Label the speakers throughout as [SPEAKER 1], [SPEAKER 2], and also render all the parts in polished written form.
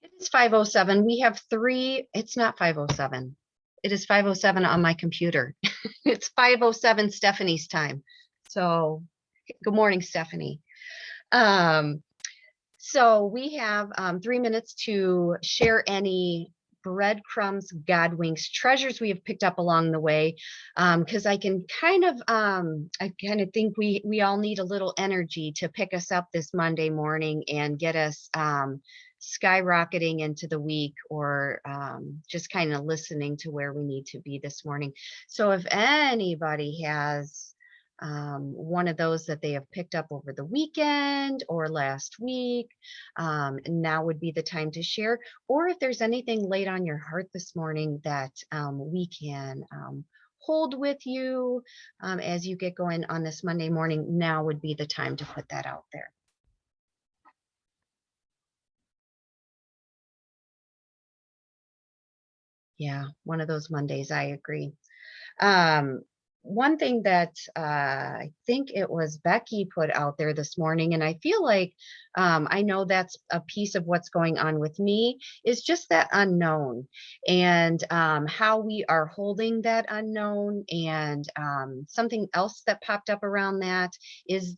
[SPEAKER 1] It is 5:07. We have three. It's not 5:07. It is 5:07 on my computer. It's 5:07 Stephanie's time. So good morning, Stephanie. Um, so we have 3 minutes to share any breadcrumbs, God winks, treasures we have picked up along the way. Because I kind of think we all need a little energy to pick us up this Monday morning and get us skyrocketing into the week, or just kind of listening to where we need to be this morning. So if anybody has one of those that they have picked up over the weekend or last week, now would be the time to share. Or if there's anything laid on your heart this morning that we can hold with you as you get going on this Monday morning, now would be the time to put that out there. Yeah, one of those Mondays, I agree. One thing that I think it was Becky put out there this morning, and I feel like I know that's a piece of what's going on with me, is just that unknown, and how we are holding that unknown. And something else that popped up around that is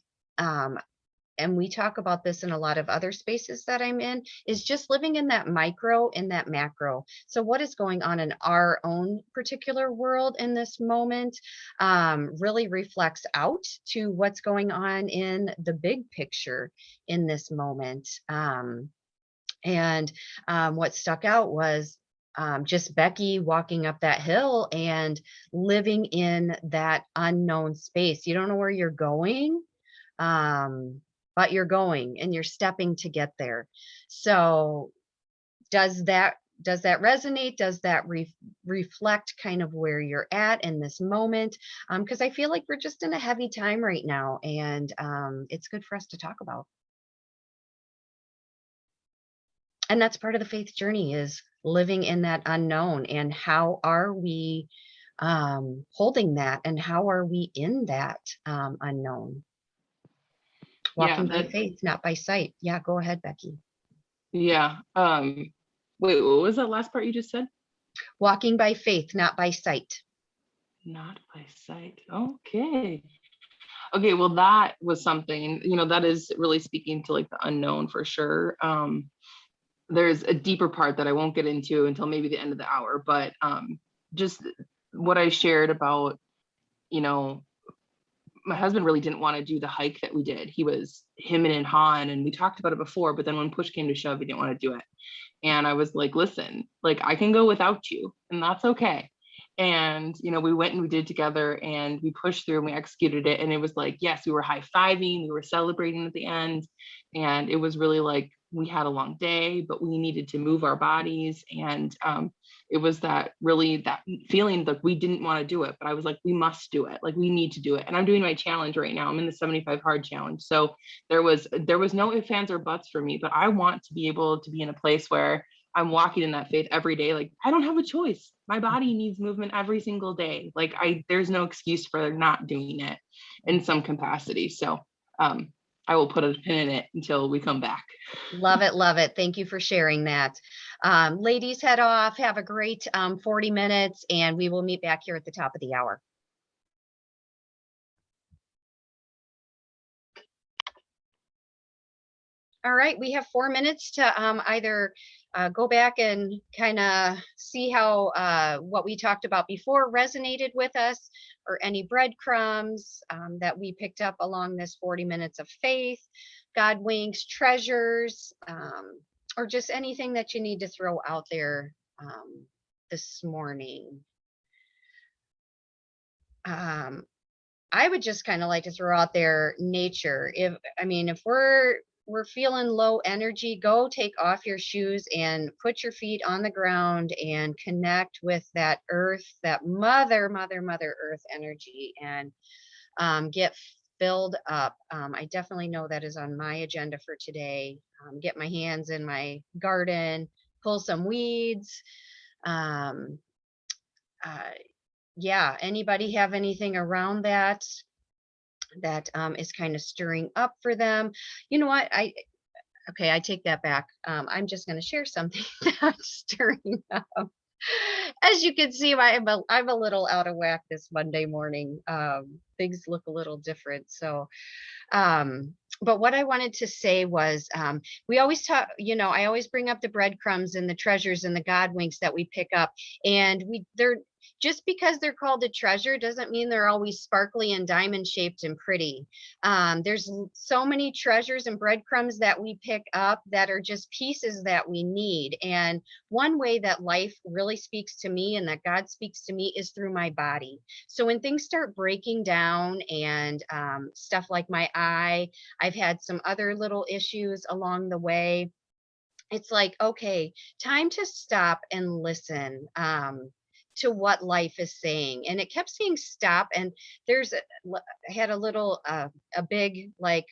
[SPEAKER 1] and we talk about this in a lot of other spaces that I'm in, is just living in that micro and that macro. So what is going on in our own particular world in this moment really reflects out to what's going on in the big picture in this moment. And what stuck out was just Becky walking up that hill and living in that unknown space. You don't know where you're going. But you're going and you're stepping to get there. So does that resonate? Does that reflect kind of where you're at in this moment? Because I feel like we're just in a heavy time right now, and it's good for us to talk about. And that's part of the faith journey, is living in that unknown, and how are we holding that, and how are we in that unknown? Walking by faith, not by sight. Yeah, go ahead, Becky.
[SPEAKER 2] Yeah. Wait, what was that last part you just said?
[SPEAKER 1] Walking by faith, not by sight.
[SPEAKER 2] Not by sight. Okay. Okay, well, that was something, that is really speaking to like the unknown for sure. There's a deeper part that I won't get into until maybe the end of the hour, but just what I shared about, my husband really didn't want to do the hike that we did. Him and Han, and we talked about it before, but then when push came to shove, he didn't want to do it. And I was like, listen, like I can go without you, and that's okay. And, we went and we did it together, and we pushed through and we executed it. And it was like, yes, we were high-fiving, we were celebrating at the end. And it was really like, we had a long day, but we needed to move our bodies. And it was that feeling like we didn't want to do it, but I was like, we must do it. Like, we need to do it. And I'm doing my challenge right now. I'm in the 75 hard challenge. So there was no ifs, ands, or buts for me, but I want to be able to be in a place where I'm walking in that faith every day. Like, I don't have a choice. My body needs movement every single day. Like, there's no excuse for not doing it in some capacity. So I will put a pin in it until we come back.
[SPEAKER 1] Love it. Love it. Thank you for sharing that. Ladies, head off. Have a great 40 minutes, and we will meet back here at the top of the hour. All right, we have 4 minutes to either go back and kind of see how what we talked about before resonated with us, or any breadcrumbs that we picked up along this 40 minutes of faith, God winks, treasures, or just anything that you need to throw out there this morning. I would just kind of like to throw out there nature. If we're feeling low energy, go take off your shoes and put your feet on the ground and connect with that earth, that mother earth energy, and get filled up. I definitely know that is on my agenda for today. Get my hands in my garden, pull some weeds. Yeah, anybody have anything around that is kind of stirring up for them? You know what, Okay, I take that back. I'm just going to share something that I'm stirring up. As you can see, I'm a little out of whack this Monday morning. Things look a little different. So, um, but what I wanted to say was, we always talk, I always bring up the breadcrumbs and the treasures and the God winks that we pick up. And they're just because they're called a treasure doesn't mean they're always sparkly and diamond shaped and pretty. There's so many treasures and breadcrumbs that we pick up that are just pieces that we need. And one way that life really speaks to me and that God speaks to me is through my body. So when things start breaking down and stuff like my eye, I've had some other little issues along the way. It's like, okay, time to stop and listen to what life is saying. And it kept saying stop. And I had a little, a big, like,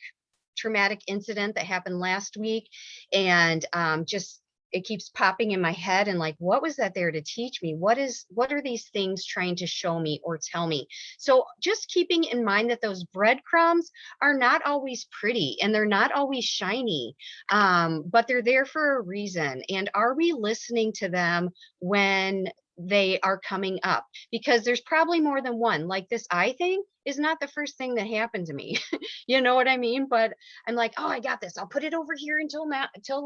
[SPEAKER 1] traumatic incident that happened last week. And just, it keeps popping in my head, and like, what was that there to teach me? What are these things trying to show me or tell me? So just keeping in mind that those breadcrumbs are not always pretty and they're not always shiny, but they're there for a reason. And are we listening to them when they are coming up? Because there's probably more than one. Like, this eye thing is not the first thing that happened to me. You know what I mean? But I'm like, oh, I got this. I'll put it over here until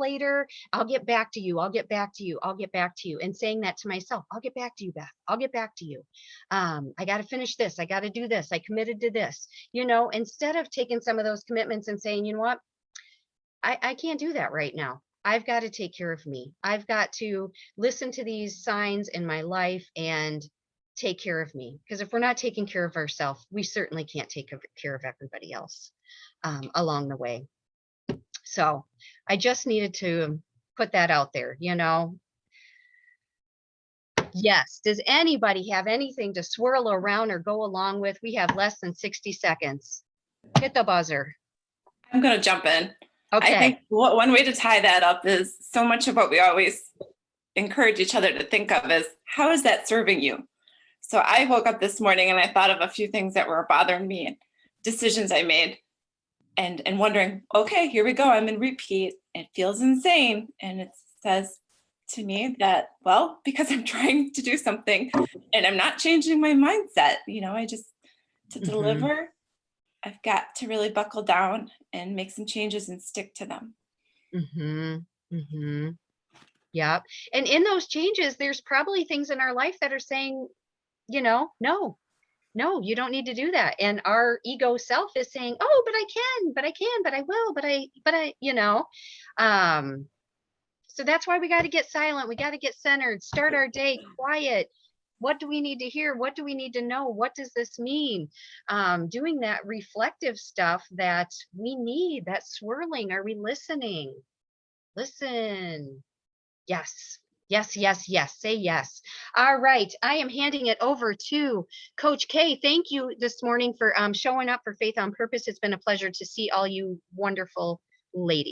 [SPEAKER 1] later. I'll get back to you. I'll get back to you. I'll get back to you. And saying that to myself, I'll get back to you, Beth. I'll get back to you. I got to finish this. I got to do this. I committed to this, instead of taking some of those commitments and saying, you know what, I can't do that right now. I've got to take care of me. I've got to listen to these signs in my life and take care of me. Because if we're not taking care of ourselves, we certainly can't take care of everybody else along the way. So I just needed to put that out there. Yes. Does anybody have anything to swirl around or go along with? We have less than 60 seconds. Hit the buzzer.
[SPEAKER 3] I'm going to jump in.
[SPEAKER 1] Okay.
[SPEAKER 3] I think one way to tie that up is so much of what we always encourage each other to think of is, how is that serving you? So I woke up this morning and I thought of a few things that were bothering me and decisions I made, and wondering, okay, here we go. I'm in repeat. It feels insane. And it says to me that, well, because I'm trying to do something and I'm not changing my mindset, to deliver, I've got to really buckle down and make some changes and stick to them.
[SPEAKER 1] Yeah. And in those changes, there's probably things in our life that are saying, no, you don't need to do that. And our ego self is saying, oh, but I can, but I will, so that's why we got to get silent. We got to get centered, start our day quiet. What do we need to hear? What do we need to know? What does this mean? Doing that reflective stuff that we need, that swirling. Are we listening? Listen. Yes. Yes, yes, yes. Say yes. All right. I am handing it over to Coach K. Thank you this morning for showing up for Faith on Purpose. It's been a pleasure to see all you wonderful ladies.